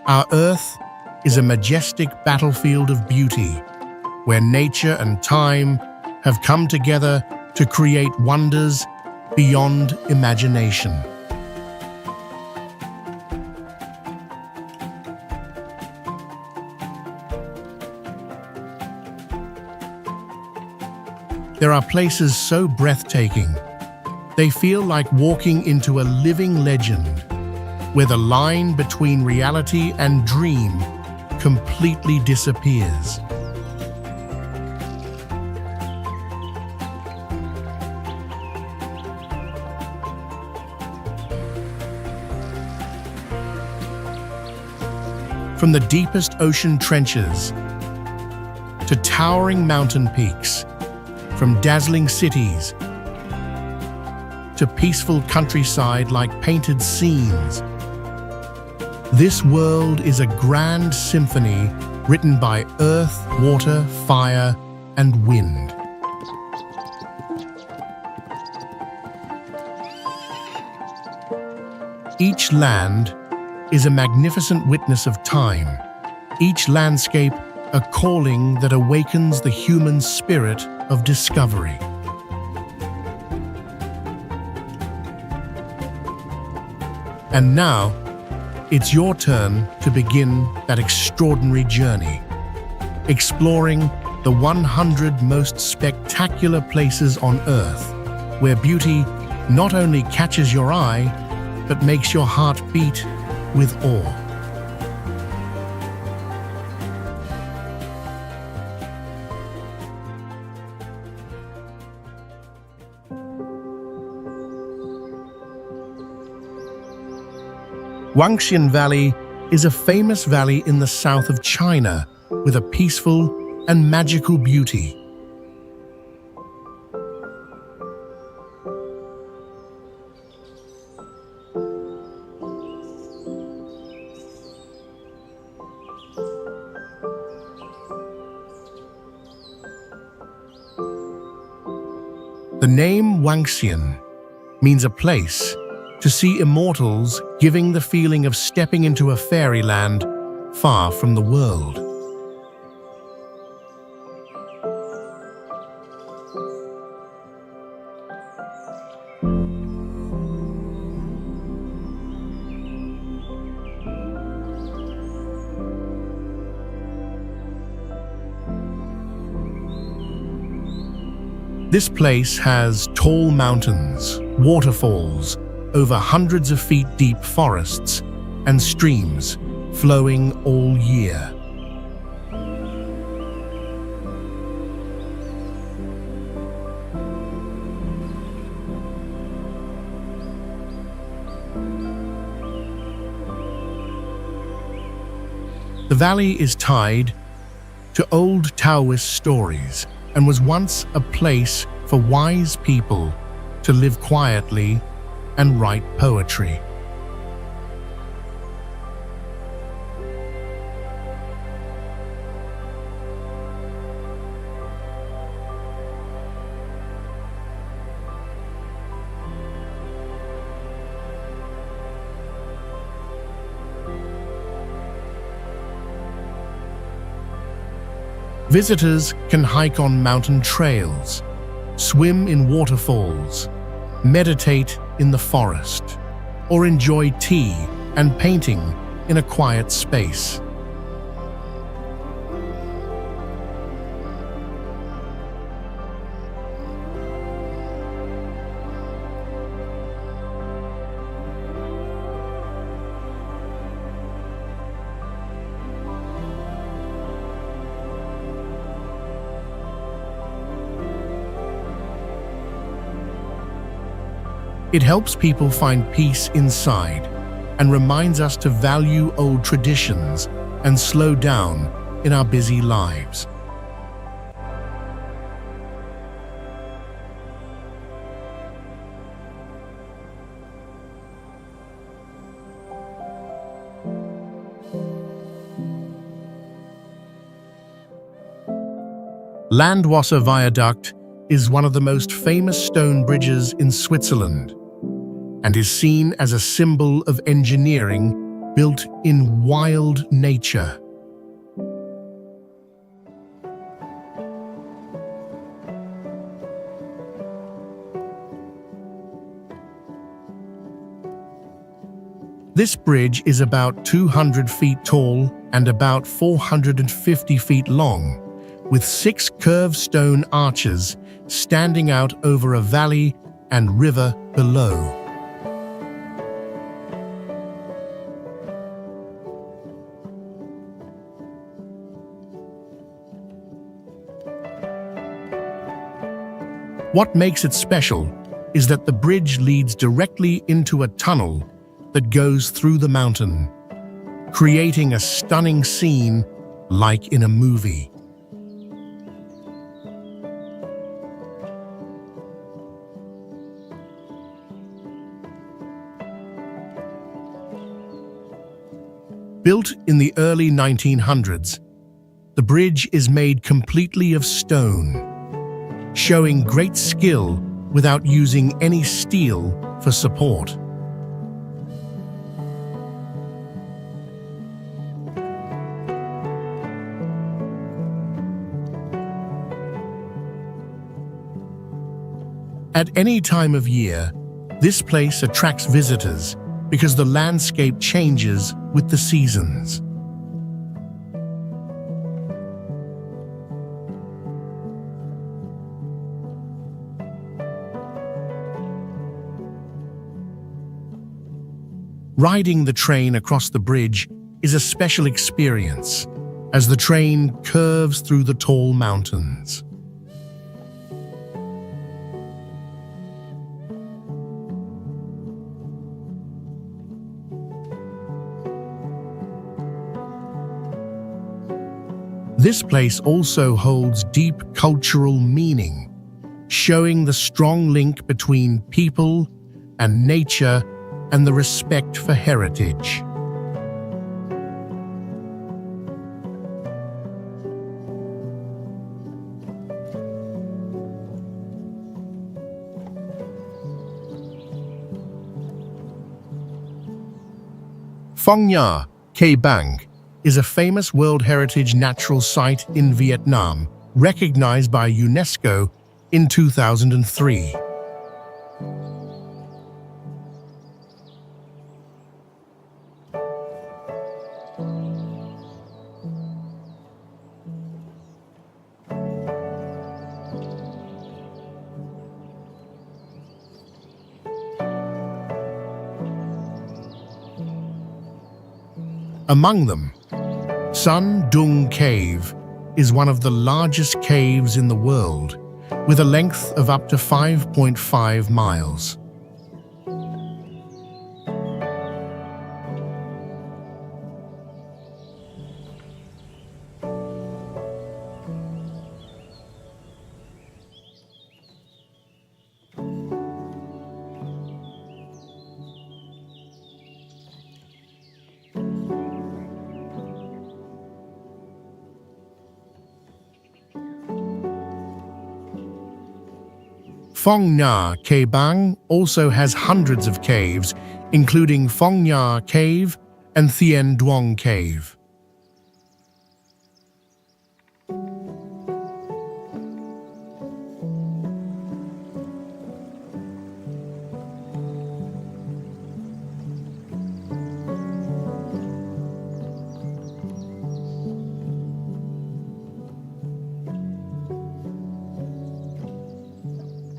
Our Earth is a majestic battlefield of beauty, where nature and time have come together to create wonders beyond imagination. There are places so breathtaking, they feel like walking into a living legend, where the line between reality and dream completely disappears. From the deepest ocean trenches to towering mountain peaks, from dazzling cities to peaceful countryside like painted scenes, this world is a grand symphony written by earth, water, fire, and wind. Each land is a magnificent witness of time, each landscape a calling that awakens the human spirit of discovery. And now, it's your turn to begin that extraordinary journey, exploring the 100 most spectacular places on Earth, where beauty not only catches your eye, but makes your heart beat with awe. Huangxian Valley is a famous valley in the south of China with a peaceful and magical beauty. The name Huangxian means a place to see immortals, giving the feeling of stepping into a fairyland far from the world. This place has tall mountains, waterfalls, over hundreds of feet deep forests, and streams flowing all year. The valley is tied to old Taoist stories and was once a place for wise people to live quietly and write poetry. Visitors can hike on mountain trails, swim in waterfalls, meditate in the forest, or enjoy tea and painting in a quiet space. It helps people find peace inside and reminds us to value old traditions and slow down in our busy lives. Landwasser Viaduct is one of the most famous stone bridges in Switzerland and is seen as a symbol of engineering built in wild nature. This bridge is about 200 feet tall and about 450 feet long, with 6 curved stone arches standing out over a valley and river below. What makes it special is that the bridge leads directly into a tunnel that goes through the mountain, creating a stunning scene like in a movie. Built in the early 1900s, the bridge is made completely of stone, showing great skill without using any steel for support. At any time of year, this place attracts visitors because the landscape changes with the seasons. Riding the train across the bridge is a special experience as the train curves through the tall mountains. This place also holds deep cultural meaning, showing the strong link between people and nature and the respect for heritage. Phong Nha, Ke Bang is a famous World Heritage Natural Site in Vietnam, recognized by UNESCO in 2003. Among them, Son Doong Cave is one of the largest caves in the world, with a length of up to 5.5 miles. Phong Nha Ke Bang also has hundreds of caves, including Phong Nha Cave and Thien Duong Cave.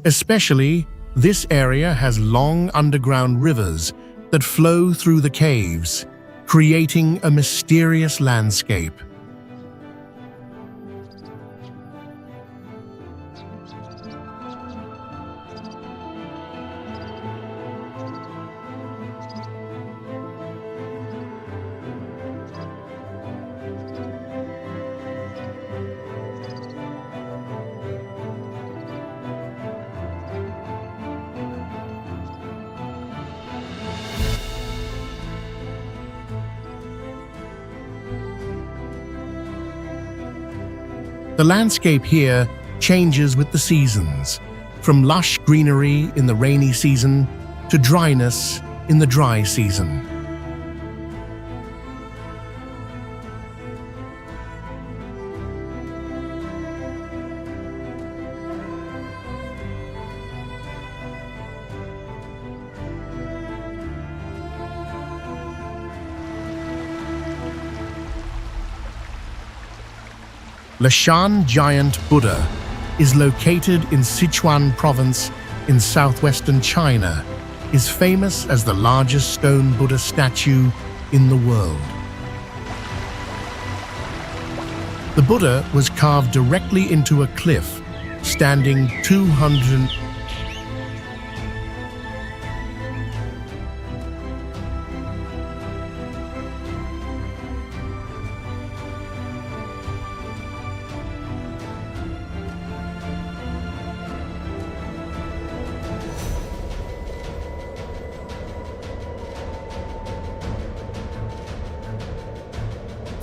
Especially, this area has long underground rivers that flow through the caves, creating a mysterious landscape. The landscape here changes with the seasons, from lush greenery in the rainy season to dryness in the dry season. Leshan Giant Buddha is located in Sichuan Province in southwestern China, is famous as the largest stone Buddha statue in the world. The Buddha was carved directly into a cliff, standing 200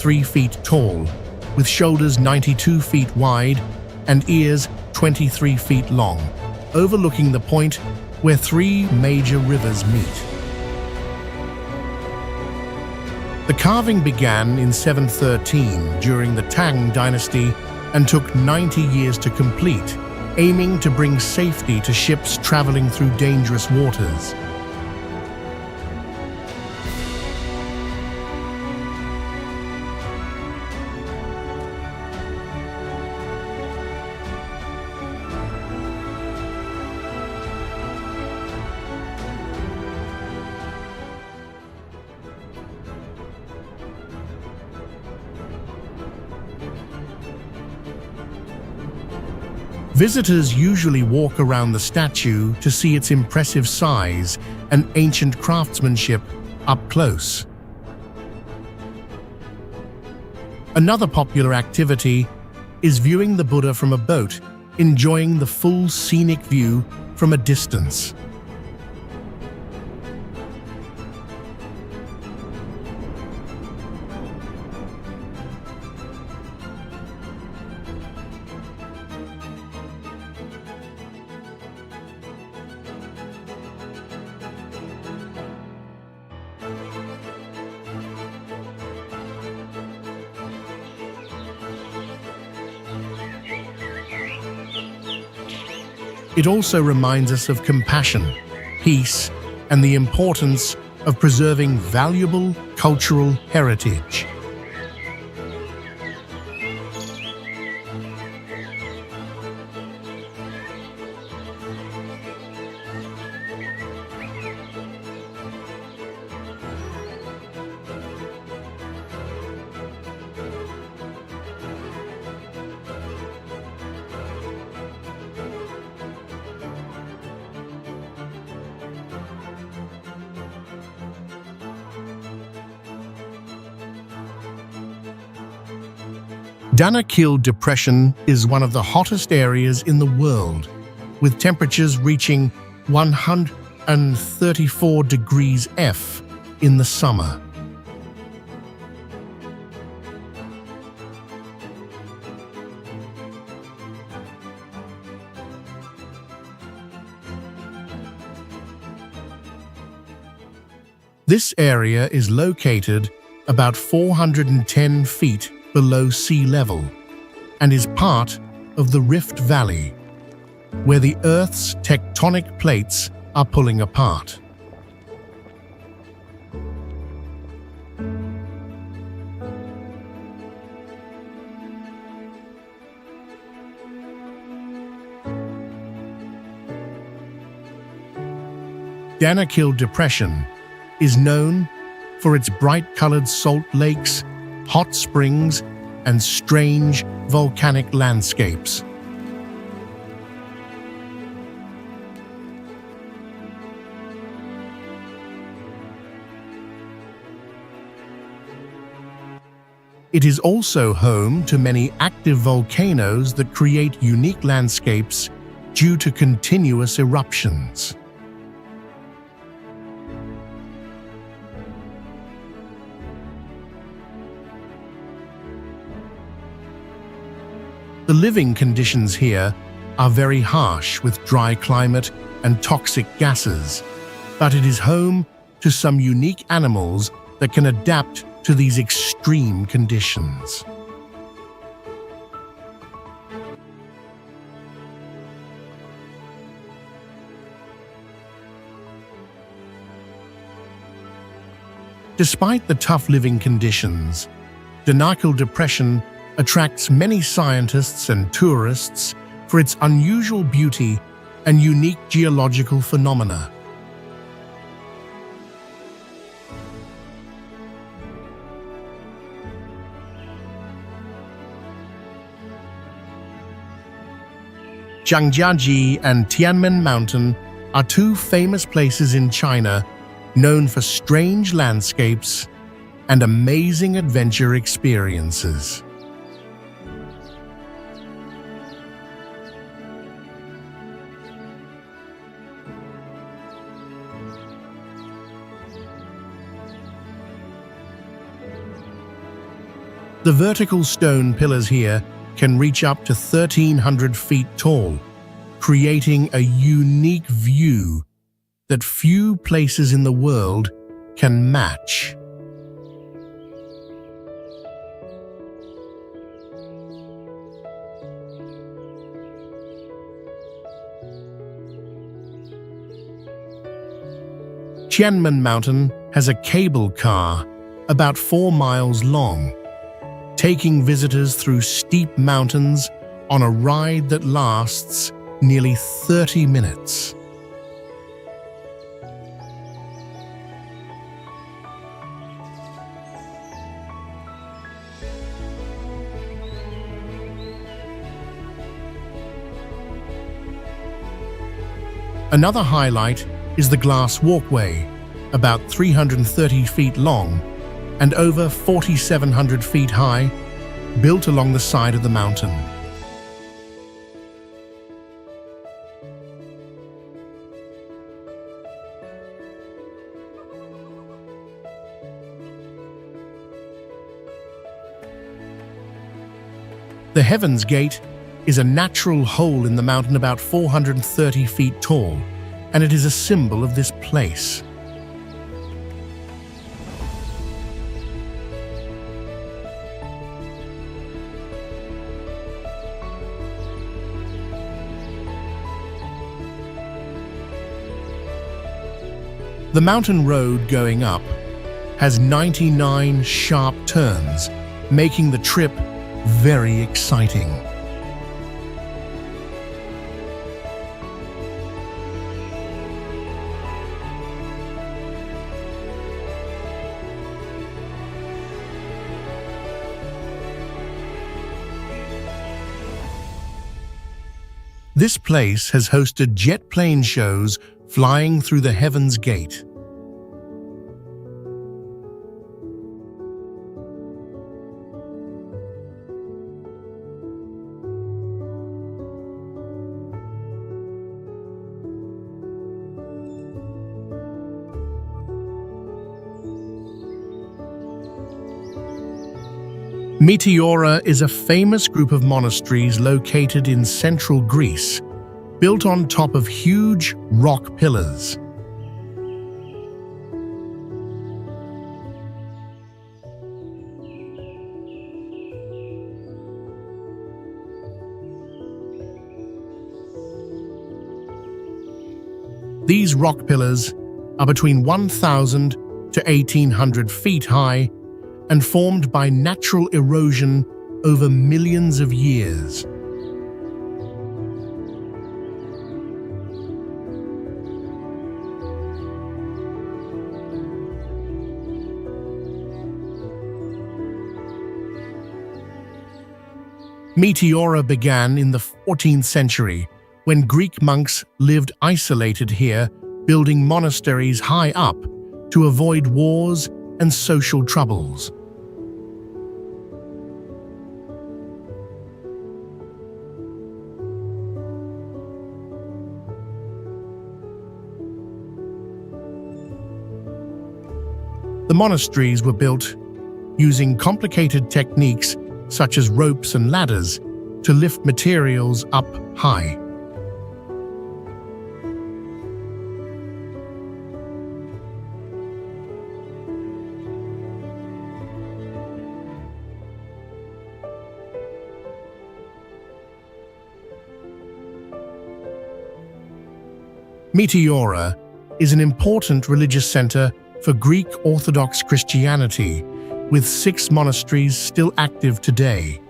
3 feet tall, with shoulders 92 feet wide and ears 23 feet long, overlooking the point where 3 major rivers meet. The carving began in 713 during the Tang dynasty and took 90 years to complete, aiming to bring safety to ships traveling through dangerous waters. Visitors usually walk around the statue to see its impressive size and ancient craftsmanship up close. Another popular activity is viewing the Buddha from a boat, enjoying the full scenic view from a distance. It also reminds us of compassion, peace, and the importance of preserving valuable cultural heritage. Danakil Depression is one of the hottest areas in the world, with temperatures reaching 134 degrees F in the summer. This area is located about 410 feet below sea level and is part of the Rift Valley, where the Earth's tectonic plates are pulling apart. Danakil Depression is known for its bright-colored salt lakes, hot springs, and strange volcanic landscapes. It is also home to many active volcanoes that create unique landscapes due to continuous eruptions. The living conditions here are very harsh with dry climate and toxic gases, but it is home to some unique animals that can adapt to these extreme conditions. Despite the tough living conditions, Danakil Depression attracts many scientists and tourists for its unusual beauty and unique geological phenomena. Zhangjiajie and Tianmen Mountain are two famous places in China known for strange landscapes and amazing adventure experiences. The vertical stone pillars here can reach up to 1,300 feet tall, creating a unique view that few places in the world can match. Tianmen Mountain has a cable car about 4 miles long, taking visitors through steep mountains on a ride that lasts nearly 30 minutes. Another highlight is the glass walkway, about 330 feet long and over 4,700 feet high, built along the side of the mountain. The Heaven's Gate is a natural hole in the mountain about 430 feet tall, and it is a symbol of this place. The mountain road going up has 99 sharp turns, making the trip very exciting. This place has hosted jet plane shows flying through the Heaven's Gate. Meteora is a famous group of monasteries located in central Greece, built on top of huge rock pillars. These rock pillars are between 1,000 to 1,800 feet high and formed by natural erosion over millions of years. Meteora began in the 14th century, when Greek monks lived isolated here, building monasteries high up to avoid wars and social troubles. The monasteries were built using complicated techniques such as ropes and ladders to lift materials up high. Meteora is an important religious center for Greek Orthodox Christianity, with 6 monasteries still active today.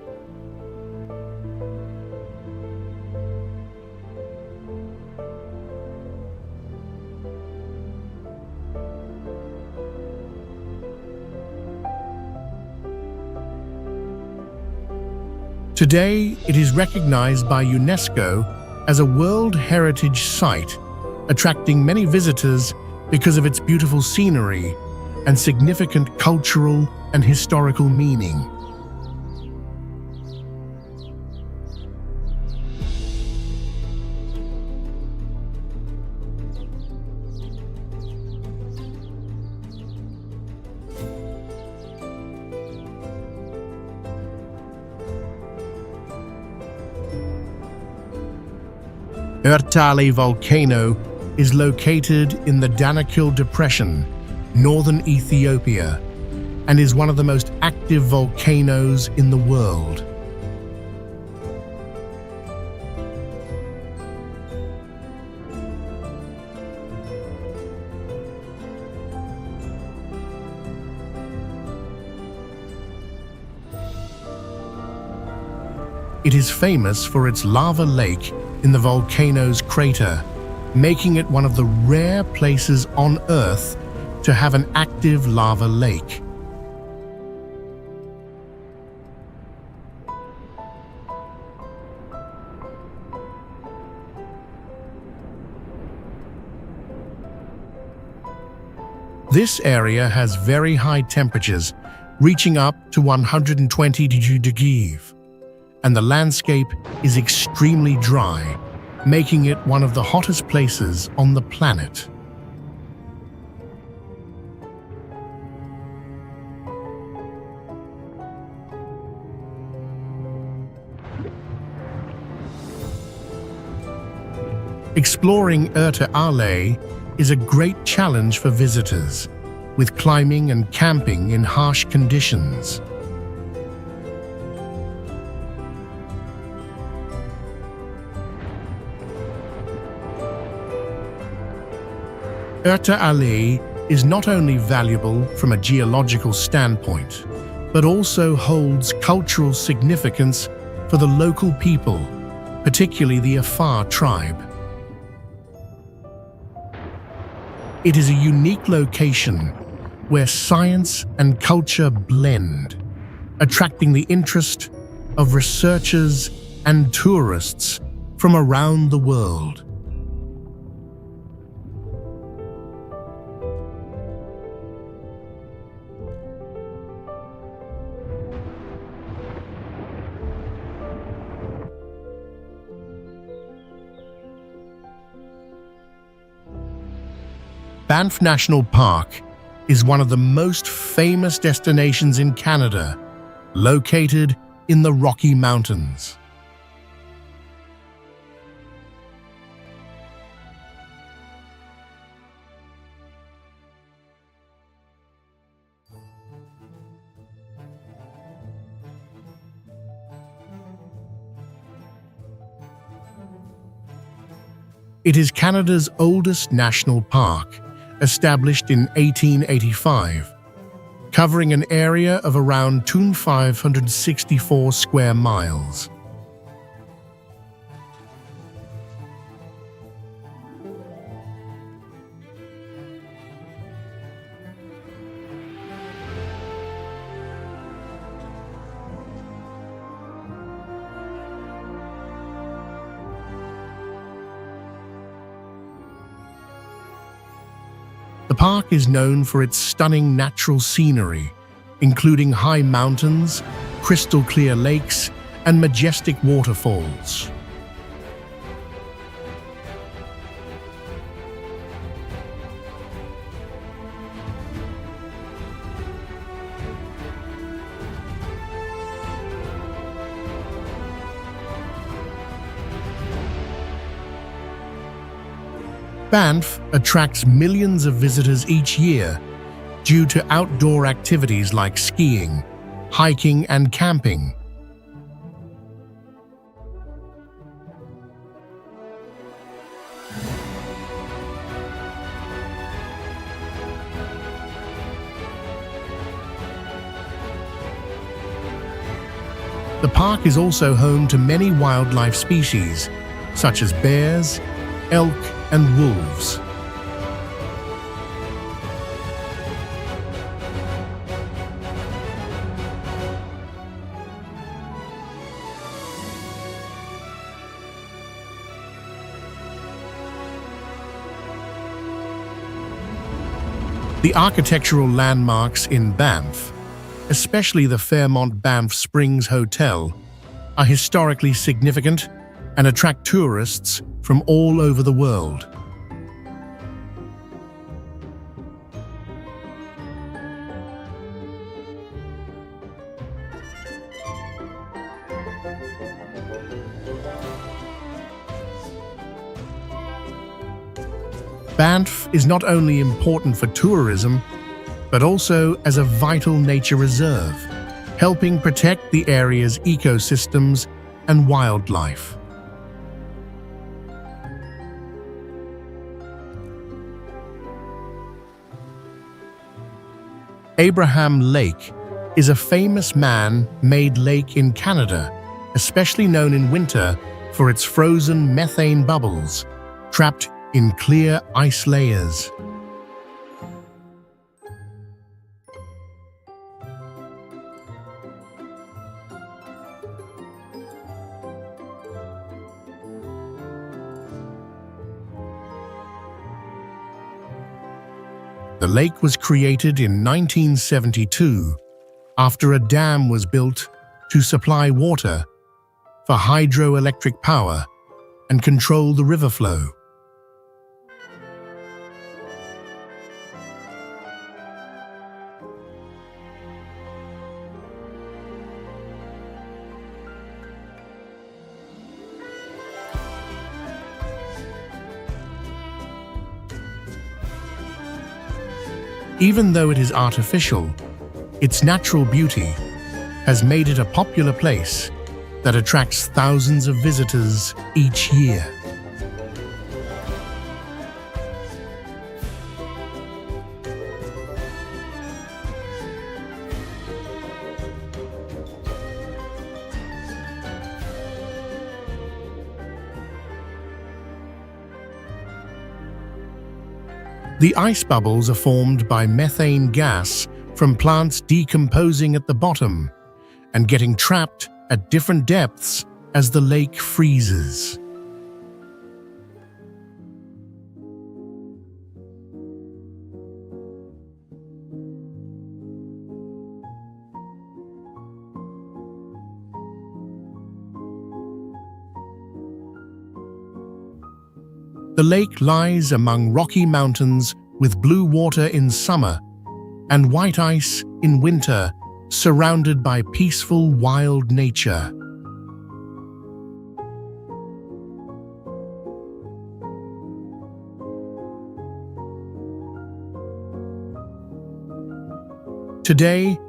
Today, it is recognized by UNESCO as a World Heritage Site, attracting many visitors because of its beautiful scenery and significant cultural and historical meaning. Ertale volcano is located in the Danakil Depression, northern Ethiopia, and is one of the most active volcanoes in the world. It is famous for its lava lake in the volcano's crater, making it one of the rare places on Earth to have an active lava lake. This area has very high temperatures, reaching up to 120 degrees, and the landscape is extremely dry, making it one of the hottest places on the planet. Exploring Ertale is a great challenge for visitors, with climbing and camping in harsh conditions. Ertale is not only valuable from a geological standpoint, but also holds cultural significance for the local people, particularly the Afar tribe. It is a unique location where science and culture blend, attracting the interest of researchers and tourists from around the world. Banff National Park is one of the most famous destinations in Canada, located in the Rocky Mountains. It is Canada's oldest national park, established in 1885, covering an area of around 2,564 square miles. The park is known for its stunning natural scenery, including high mountains, crystal-clear lakes, and majestic waterfalls. Banff attracts millions of visitors each year due to outdoor activities like skiing, hiking, and camping. The park is also home to many wildlife species, such as bears, elk, and wolves. The architectural landmarks in Banff, especially the Fairmont Banff Springs Hotel, are historically significant and attract tourists from all over the world. Banff is not only important for tourism, but also as a vital nature reserve, helping protect the area's ecosystems and wildlife. Abraham Lake is a famous man-made lake in Canada, especially known in winter for its frozen methane bubbles, trapped in clear ice layers. The lake was created in 1972 after a dam was built to supply water for hydroelectric power and control the river flow. Even though it is artificial, its natural beauty has made it a popular place that attracts thousands of visitors each year. The ice bubbles are formed by methane gas from plants decomposing at the bottom and getting trapped at different depths as the lake freezes. The lake lies among rocky mountains with blue water in summer and white ice in winter, surrounded by peaceful wild nature. Today,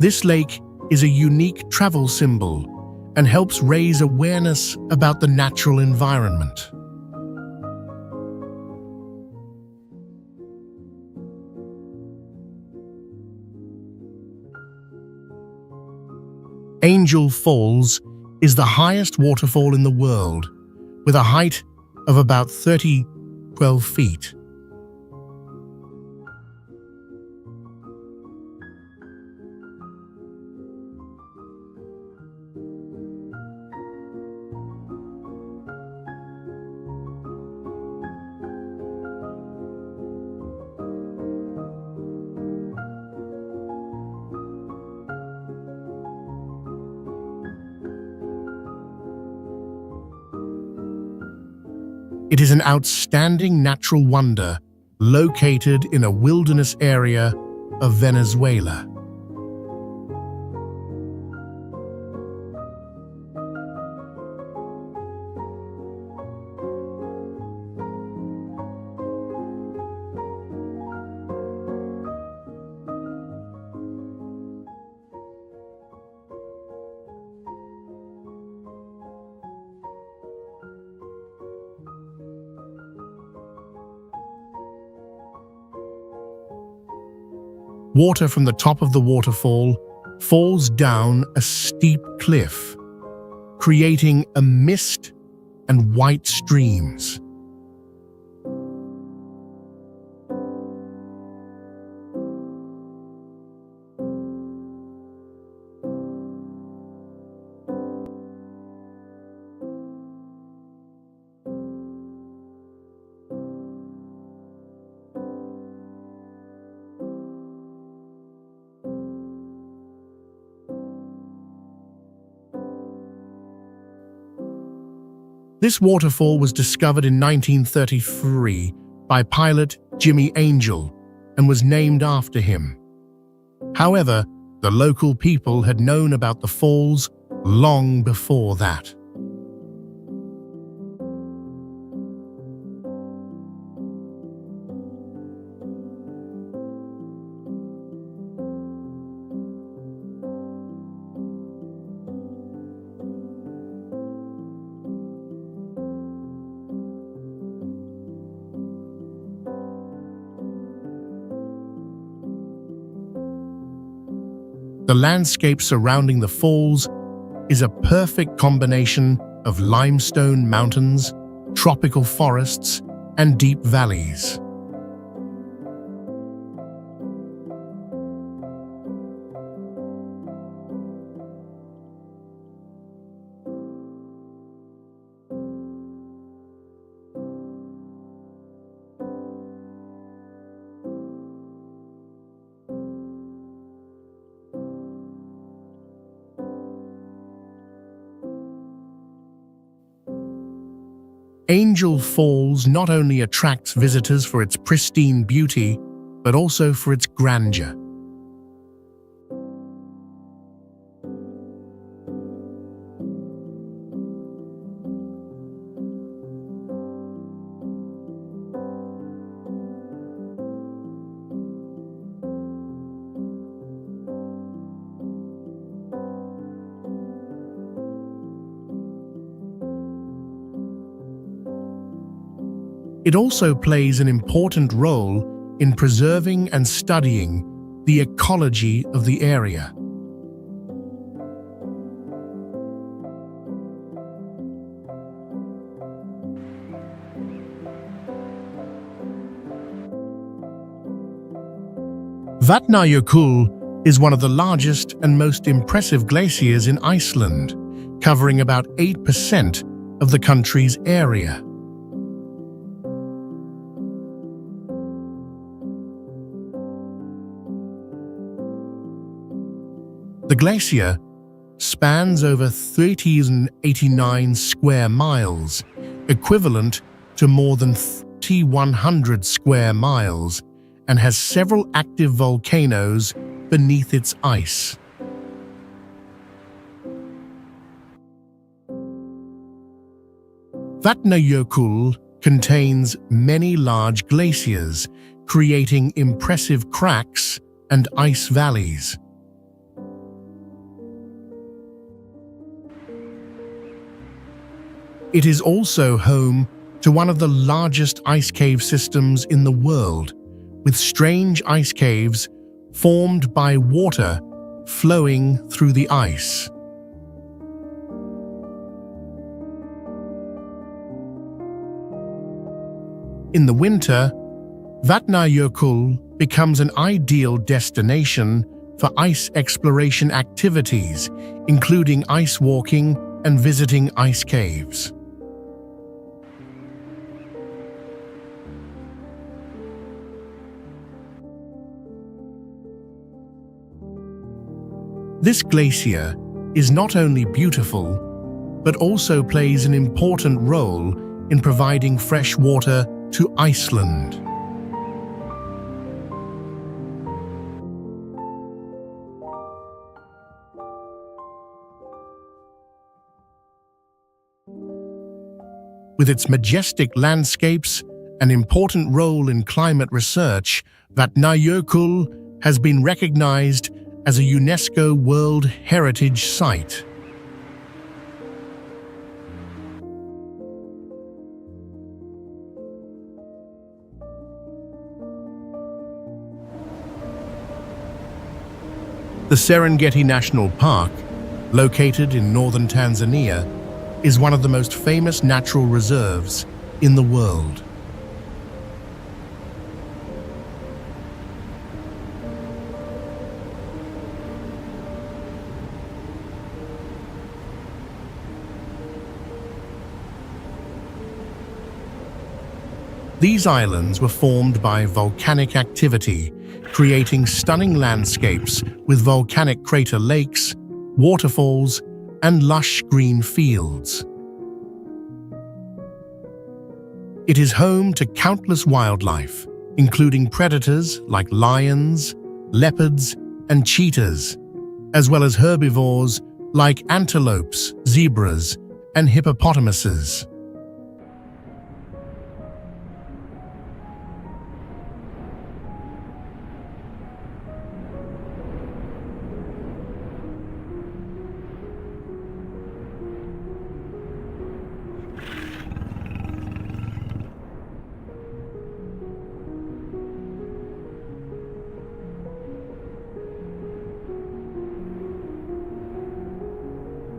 this lake is a unique travel symbol and helps raise awareness about the natural environment. Angel Falls is the highest waterfall in the world, with a height of about 12 feet. It is an outstanding natural wonder located in a wilderness area of Venezuela. Water from the top of the waterfall falls down a steep cliff, creating a mist and white streams. This waterfall was discovered in 1933 by pilot Jimmy Angel and was named after him. However, the local people had known about the falls long before that. The landscape surrounding the falls is a perfect combination of limestone mountains, tropical forests, and deep valleys. Angel Falls not only attracts visitors for its pristine beauty, but also for its grandeur. It also plays an important role in preserving and studying the ecology of the area. Vatnajökull is one of the largest and most impressive glaciers in Iceland, covering about 8% of the country's area. The glacier spans over 3,089 square miles, equivalent to more than 3,100 square miles, and has several active volcanoes beneath its ice. Vatnajökull contains many large glaciers, creating impressive cracks and ice valleys. It is also home to one of the largest ice cave systems in the world, with strange ice caves formed by water flowing through the ice. In the winter, Vatnajökull becomes an ideal destination for ice exploration activities, including ice walking and visiting ice caves. This glacier is not only beautiful, but also plays an important role in providing fresh water to Iceland. With its majestic landscapes and important role in climate research, Vatnajökull has been recognized as a UNESCO World Heritage Site. The Serengeti National Park, located in northern Tanzania, is one of the most famous natural reserves in the world. These islands were formed by volcanic activity, creating stunning landscapes with volcanic crater lakes, waterfalls, and lush green fields. It is home to countless wildlife, including predators like lions, leopards, and cheetahs, as well as herbivores like antelopes, zebras, and hippopotamuses.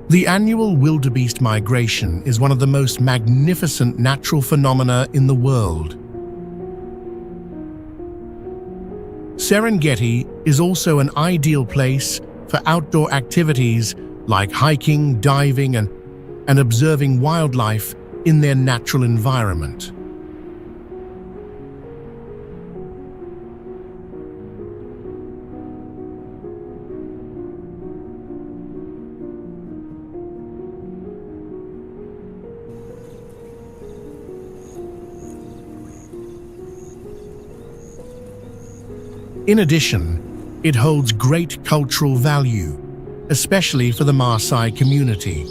The annual wildebeest migration is one of the most magnificent natural phenomena in the world. Serengeti is also an ideal place for outdoor activities like hiking, diving, and observing wildlife in their natural environment. In addition, it holds great cultural value, especially for the Maasai community.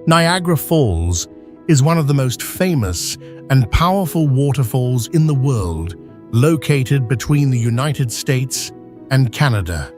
Niagara Falls is one of the most famous and powerful waterfalls in the world, located between the United States and Canada.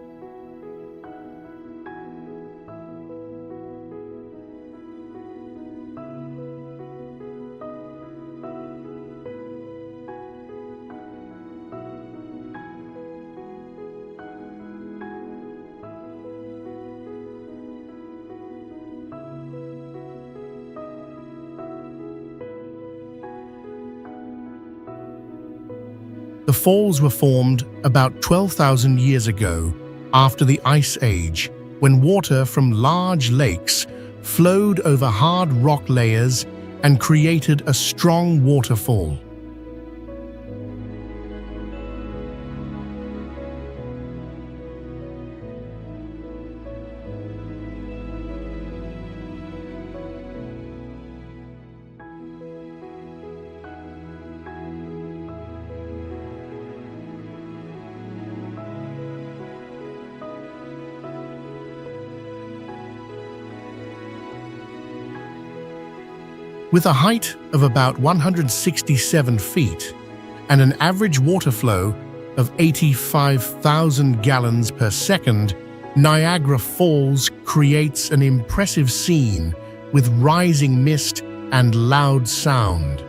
The falls were formed about 12,000 years ago after the Ice Age, when water from large lakes flowed over hard rock layers and created a strong waterfall. With a height of about 167 feet and an average water flow of 85,000 gallons per second, Niagara Falls creates an impressive scene with rising mist and loud sound.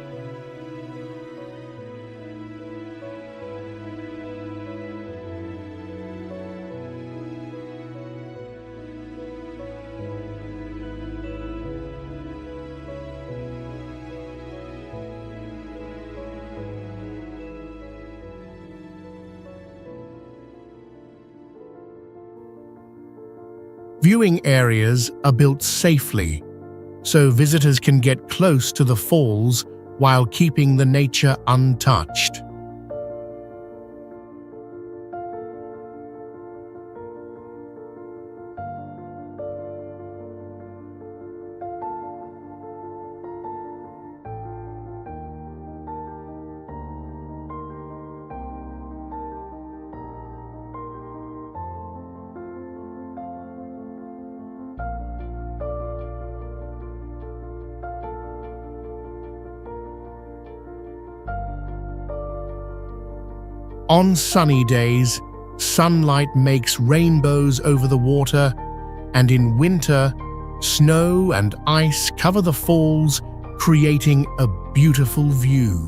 Viewing areas are built safely, so visitors can get close to the falls while keeping the nature untouched. On sunny days, sunlight makes rainbows over the water, and in winter, Snow and ice cover the falls, creating a beautiful view.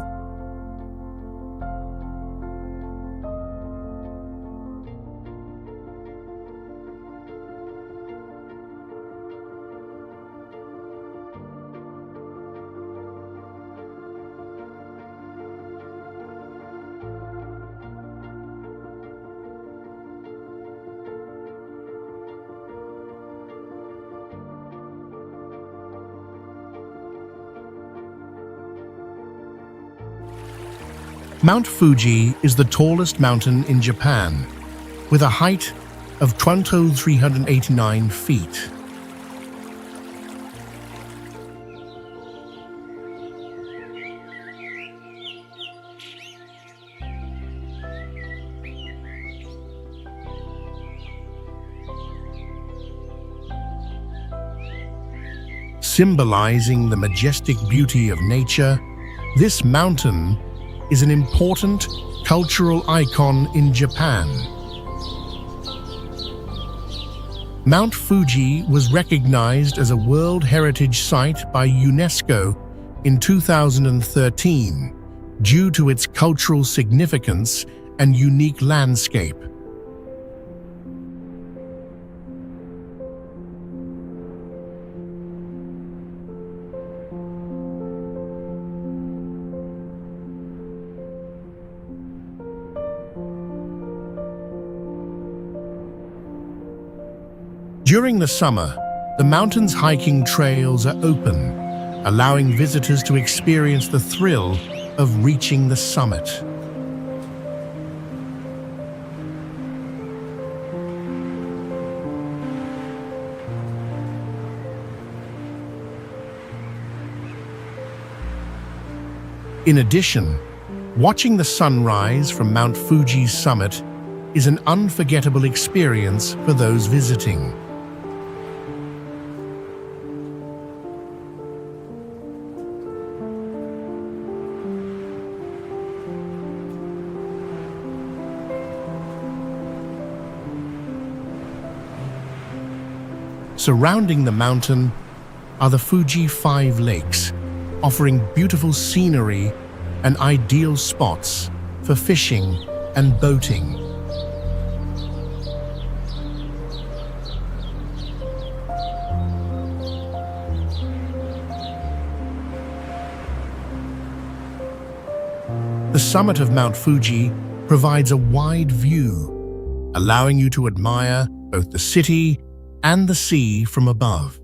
Mount Fuji is the tallest mountain in Japan, with a height of 2,389 feet. Symbolizing the majestic beauty of nature, this mountain is an important cultural icon in Japan. Mount Fuji was recognized as a World Heritage Site by UNESCO in 2013 due to its cultural significance and unique landscape. During the summer, the mountain's hiking trails are open, allowing visitors to experience the thrill of reaching the summit. In addition, watching the sunrise from Mount Fuji's summit is an unforgettable experience for those visiting. Surrounding the mountain are the Fuji 5 lakes, offering beautiful scenery and ideal spots for fishing and boating. The summit of Mount Fuji provides a wide view, allowing you to admire both the city and the sea from above.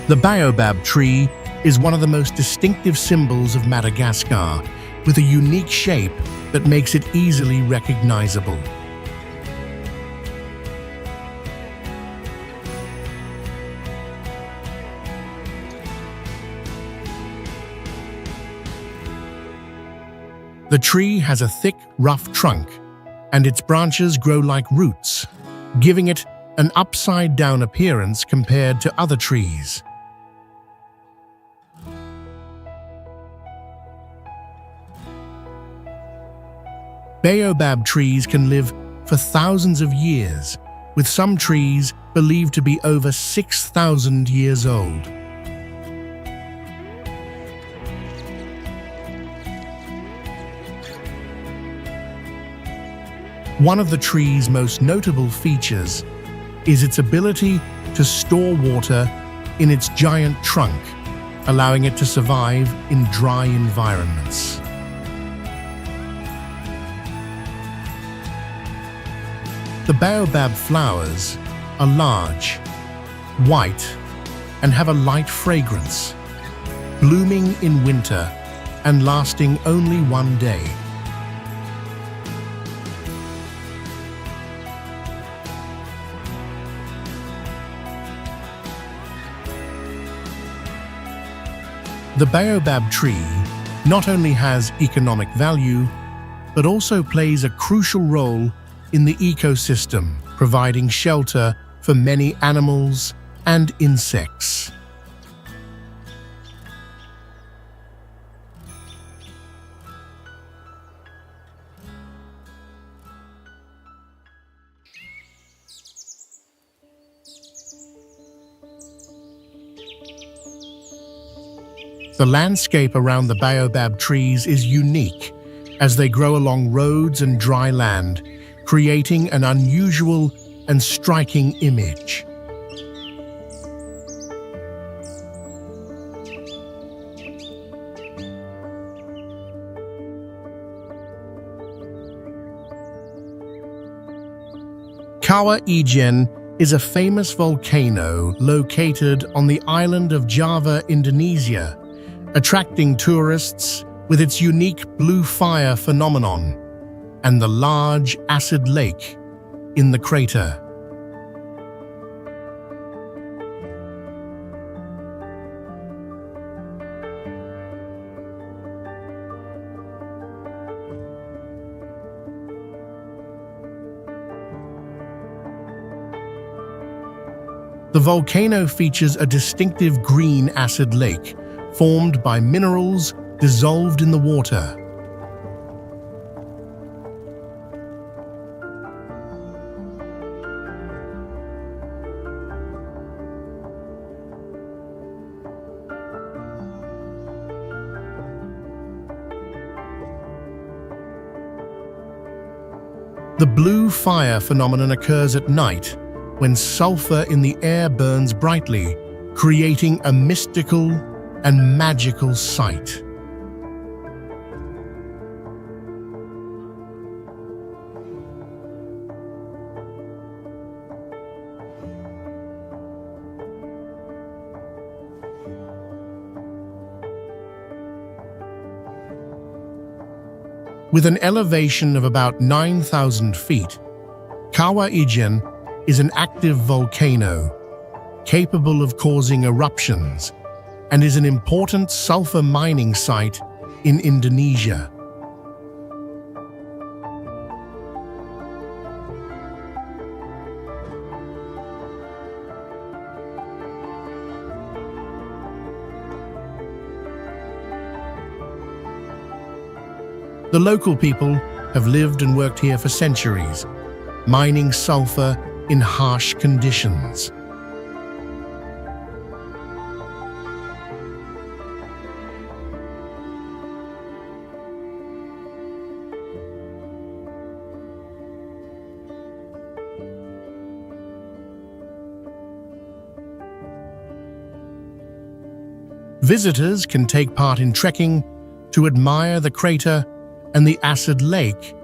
The baobab tree is one of the most distinctive symbols of Madagascar, with a unique shape that makes it easily recognizable. The tree has a thick, rough trunk, and its branches grow like roots, giving it an upside-down appearance compared to other trees. Baobab trees can live for thousands of years, with some trees believed to be over 6,000 years old. One of the tree's most notable features is its ability to store water in its giant trunk, allowing it to survive in dry environments. The baobab flowers are large, white, and have a light fragrance, blooming in winter and lasting only one day. The baobab tree not only has economic value, but also plays a crucial role in the ecosystem, providing shelter for many animals and insects. The landscape around the baobab trees is unique as they grow along roads and dry land, creating an unusual and striking image. Kawah Ijen is a famous volcano located on the island of Java, Indonesia, attracting tourists with its unique blue fire phenomenon and the large acid lake in the crater. The volcano features a distinctive green acid lake formed by minerals dissolved in the water. The blue fire phenomenon occurs at night when sulfur in the air burns brightly, creating a mystical and magical sight. With an elevation of about 9,000 feet, Kawah Ijen is an active volcano capable of causing eruptions and is an important sulfur mining site in Indonesia. The local people have lived and worked here for centuries, mining sulfur in harsh conditions. Visitors can take part in trekking to admire the crater and the acid lake,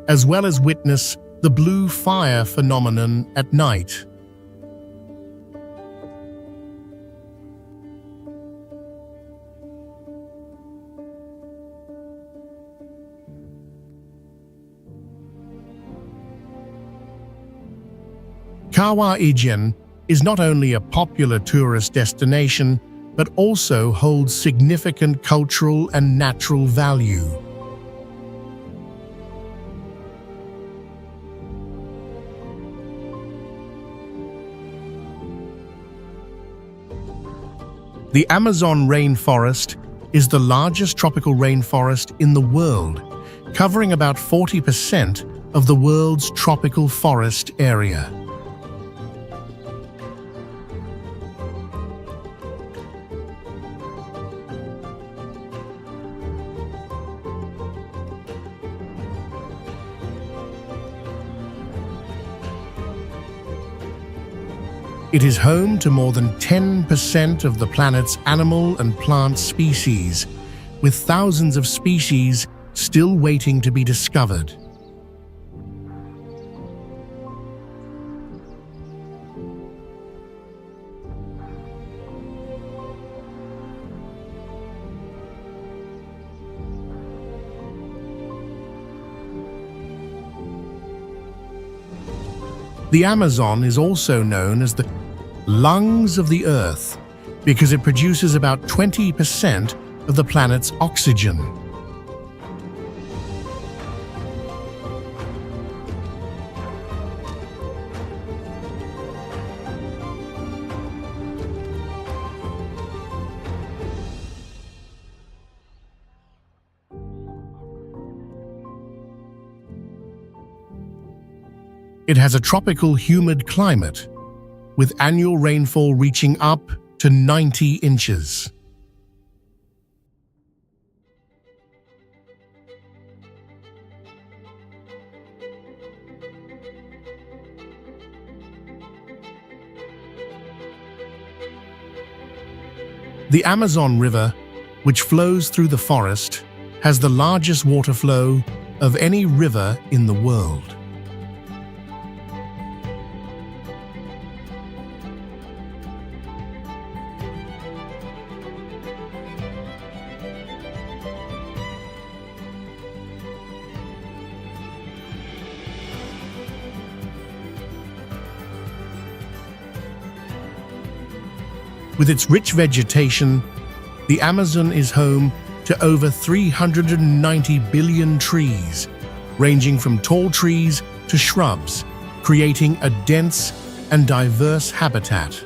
as well as witness the blue fire phenomenon at night. Kawah Ijen is not only a popular tourist destination, but also holds significant cultural and natural value. The Amazon rainforest is the largest tropical rainforest in the world, covering about 40% of the world's tropical forest area. It is home to more than 10% of the planet's animal and plant species, with thousands of species still waiting to be discovered. The Amazon is also known as the lungs of the Earth because it produces about 20% of the planet's oxygen. It has a tropical humid climate, with annual rainfall reaching up to 90 inches. The Amazon River, which flows through the forest, has the largest water flow of any river in the world. With its rich vegetation, the Amazon is home to over 390 billion trees, ranging from tall trees to shrubs, creating a dense and diverse habitat.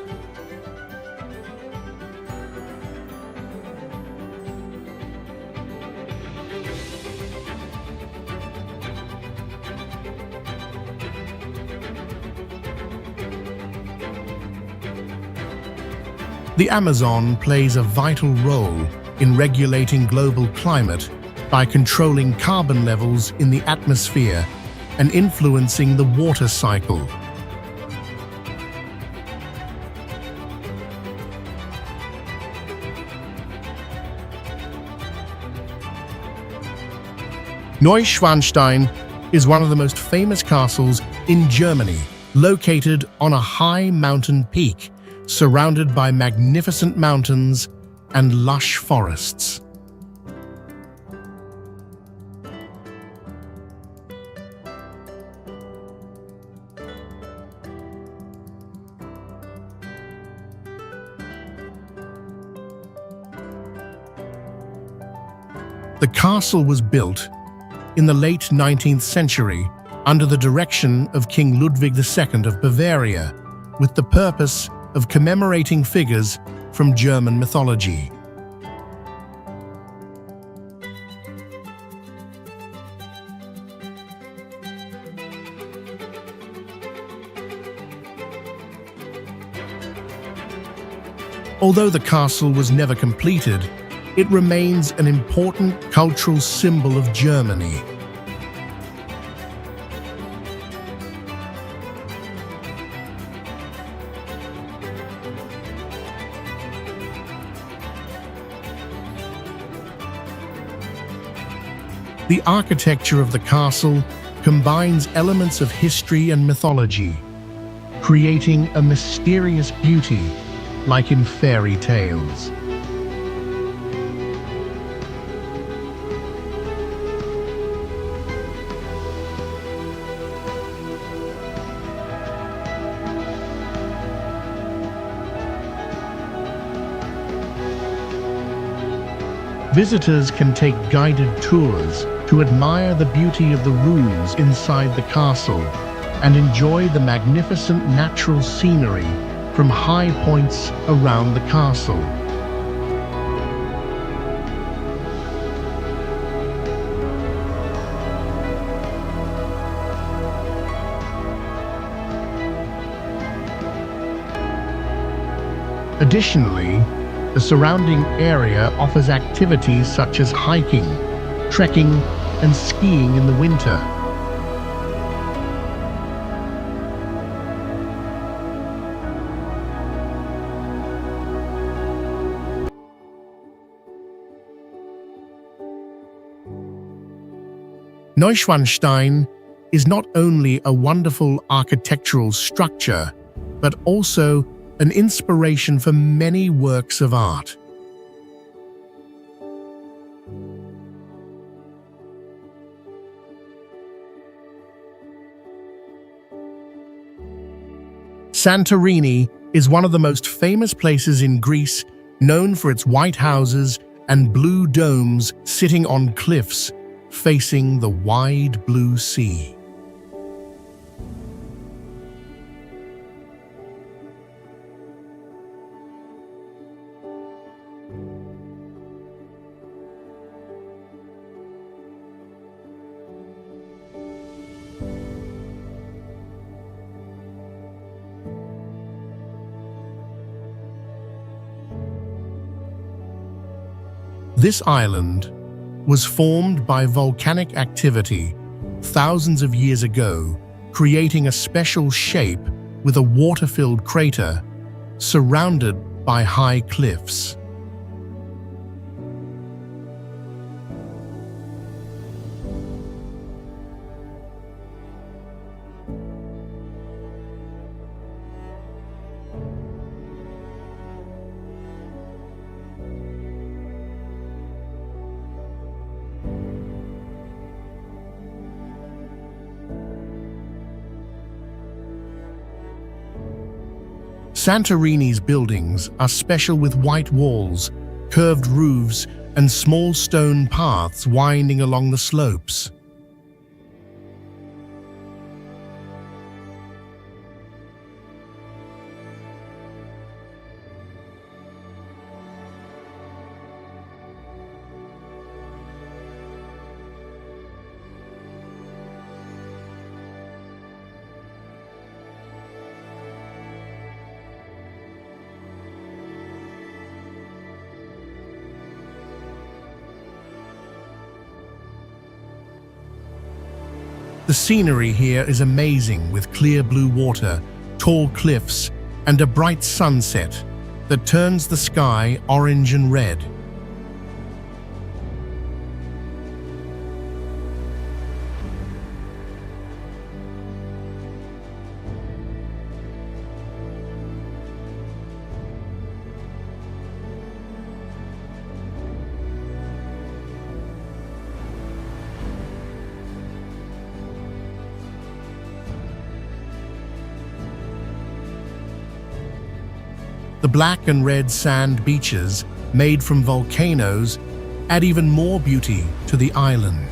The Amazon plays a vital role in regulating global climate by controlling carbon levels in the atmosphere and influencing the water cycle. Neuschwanstein is one of the most famous castles in Germany, located on a high mountain peak surrounded by magnificent mountains and lush forests. The castle was built in the late 19th century under the direction of King Ludwig II of Bavaria, with the purpose of commemorating figures from German mythology. Although the castle was never completed, it remains an important cultural symbol of Germany. The architecture of the castle combines elements of history and mythology, creating a mysterious beauty like in fairy tales. Visitors can take guided tours to admire the beauty of the rooms inside the castle and enjoy the magnificent natural scenery from high points around the castle. Additionally, the surrounding area offers activities such as hiking, trekking, and skiing in the winter. Neuschwanstein is not only a wonderful architectural structure, but also an inspiration for many works of art. Santorini is one of the most famous places in Greece, known for its white houses and blue domes sitting on cliffs facing the wide blue sea. This island was formed by volcanic activity thousands of years ago, creating a special shape with a water-filled crater surrounded by high cliffs. Santorini's buildings are special with white walls, curved roofs, and small stone paths winding along the slopes. The scenery here is amazing, with clear blue water, tall cliffs, and a bright sunset that turns the sky orange and red. The black and red sand beaches, made from volcanoes, add even more beauty to the island.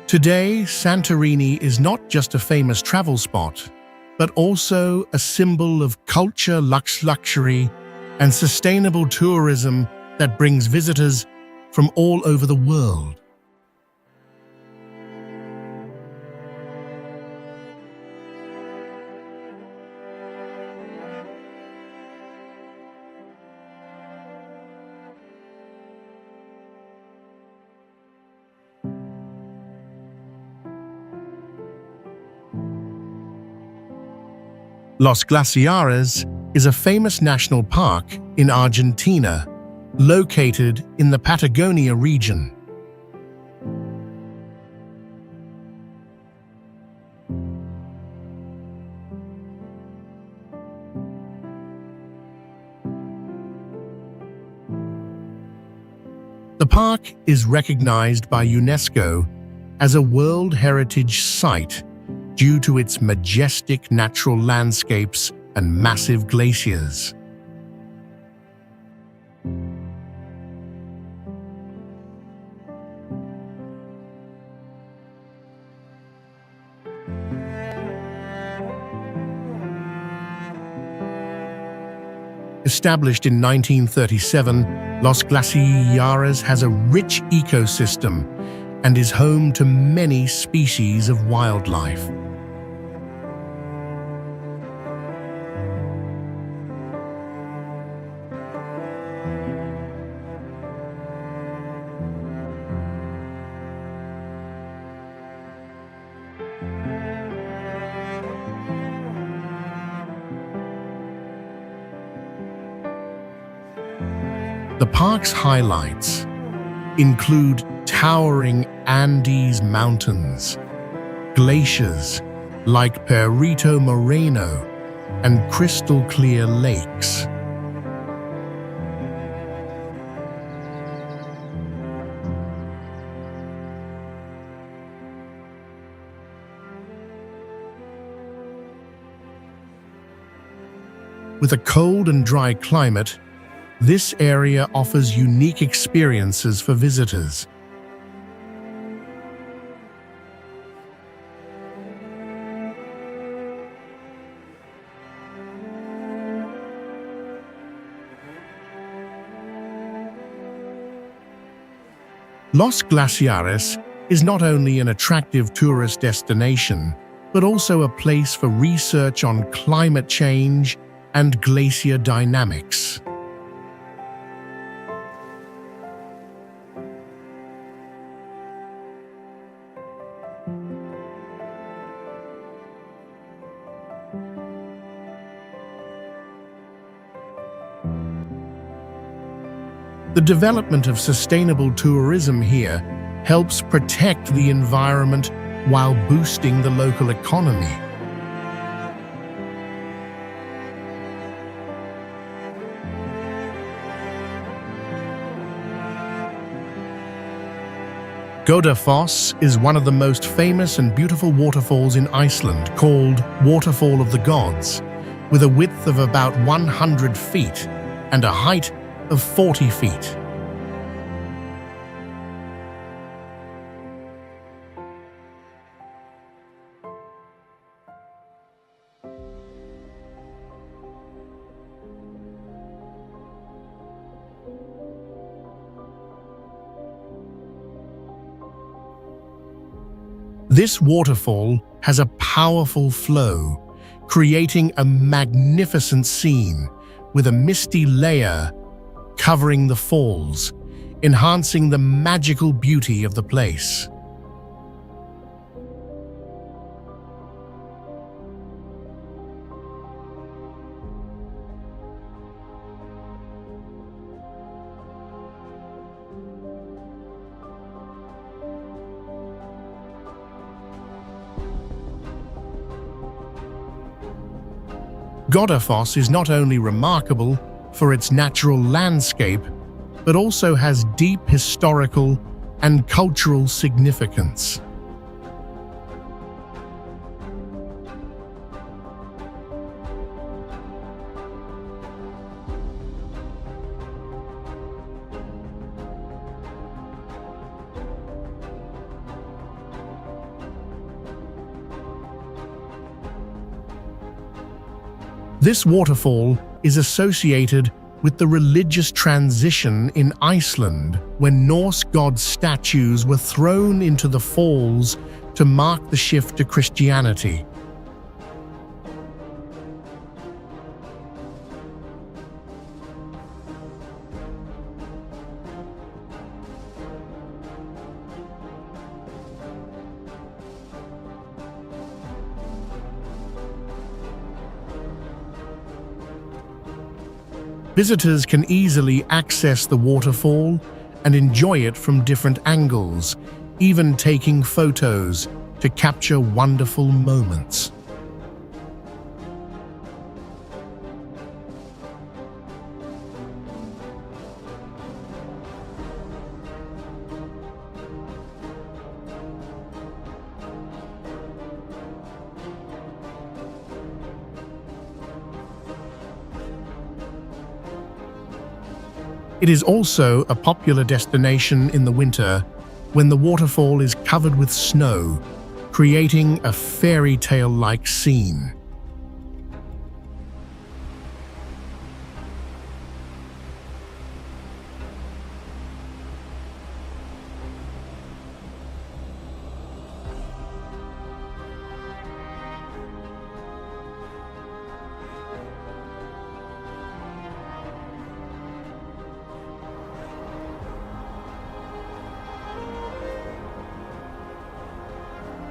Today, Santorini is not just a famous travel spot, but also a symbol of culture, luxury, and sustainable tourism that brings visitors from all over the world. Los Glaciares is a famous national park in Argentina, located in the Patagonia region. The park is recognized by UNESCO as a World Heritage Site due to its majestic natural landscapes and massive glaciers. Established in 1937, Los Glaciares has a rich ecosystem and is home to many species of wildlife. The park's highlights include towering Andes mountains, glaciers like Perito Moreno, and crystal-clear lakes. With a cold and dry climate, this area offers unique experiences for visitors. Los Glaciares is not only an attractive tourist destination, but also a place for research on climate change and glacier dynamics. The development of sustainable tourism here helps protect the environment while boosting the local economy. Godafoss is one of the most famous and beautiful waterfalls in Iceland, called Waterfall of the Gods, with a width of about 100 feet and a height of 40 feet. This waterfall has a powerful flow, creating a magnificent scene with a misty layer covering the falls, enhancing the magical beauty of the place. Godafoss is not only remarkable for its natural landscape, but also has deep historical and cultural significance. This waterfall is associated with the religious transition in Iceland when Norse god statues were thrown into the falls to mark the shift to Christianity. Visitors can easily access the waterfall and enjoy it from different angles, even taking photos to capture wonderful moments. It is also a popular destination in the winter when the waterfall is covered with snow, creating a fairy tale-like scene.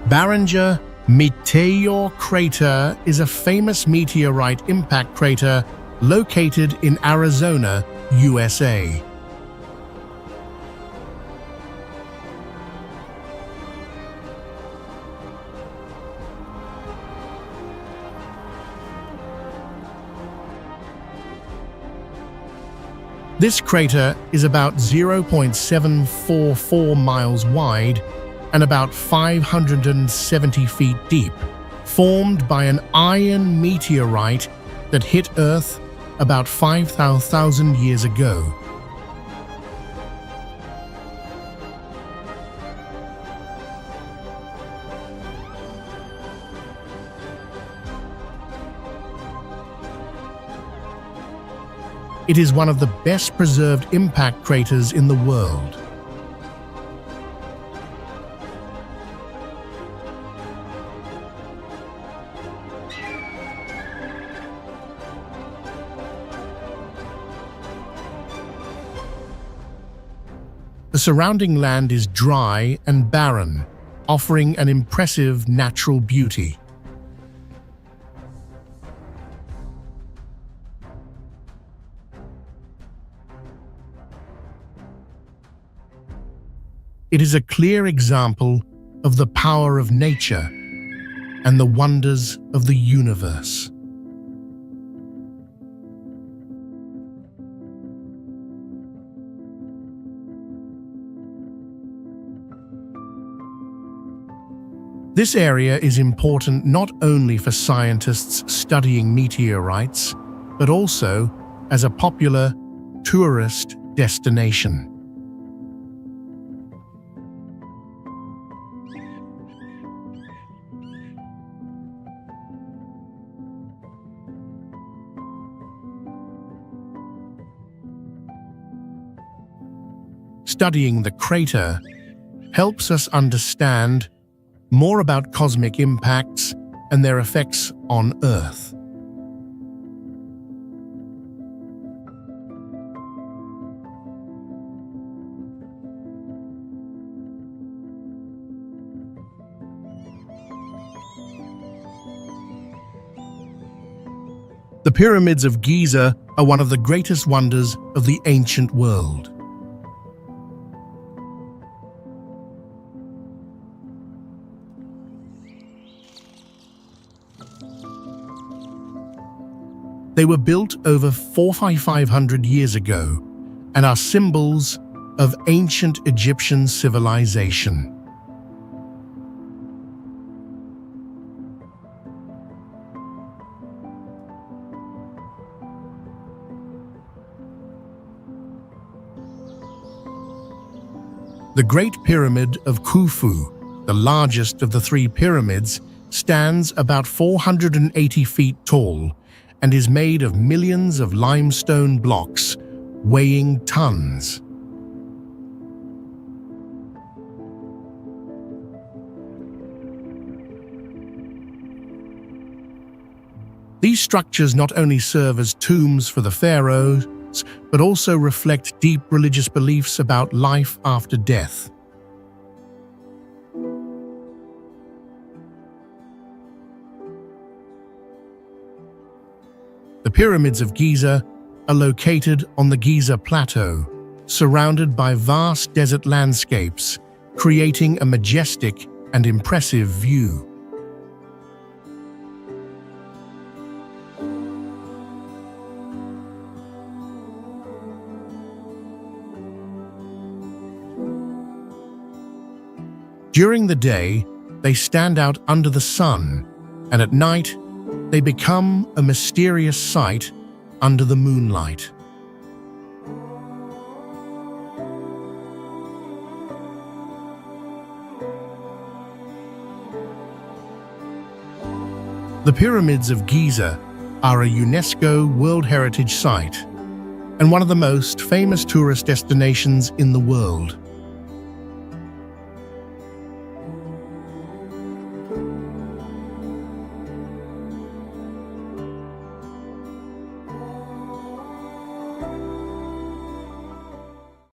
Barringer Meteor Crater is a famous meteorite impact crater located in Arizona, USA. This crater is about 0.744 miles wide and about 570 feet deep, formed by an iron meteorite that hit Earth about 5,000 years ago. It is one of the best preserved impact craters in the world. The surrounding land is dry and barren, offering an impressive natural beauty. It is a clear example of the power of nature and the wonders of the universe. This area is important not only for scientists studying meteorites, but also as a popular tourist destination. Studying the crater helps us understand more about cosmic impacts and their effects on Earth. The pyramids of Giza are one of the greatest wonders of the ancient world. They were built over 4,500 years ago and are symbols of ancient Egyptian civilization. The Great Pyramid of Khufu, the largest of the three pyramids, stands about 480 feet tall and is made of millions of limestone blocks weighing tons. These structures not only serve as tombs for the pharaohs, but also reflect deep religious beliefs about life after death. The pyramids of Giza are located on the Giza Plateau, surrounded by vast desert landscapes, creating a majestic and impressive view. During the day, they stand out under the sun, and at night, they become a mysterious sight under the moonlight. The pyramids of Giza are a UNESCO World Heritage Site and one of the most famous tourist destinations in the world.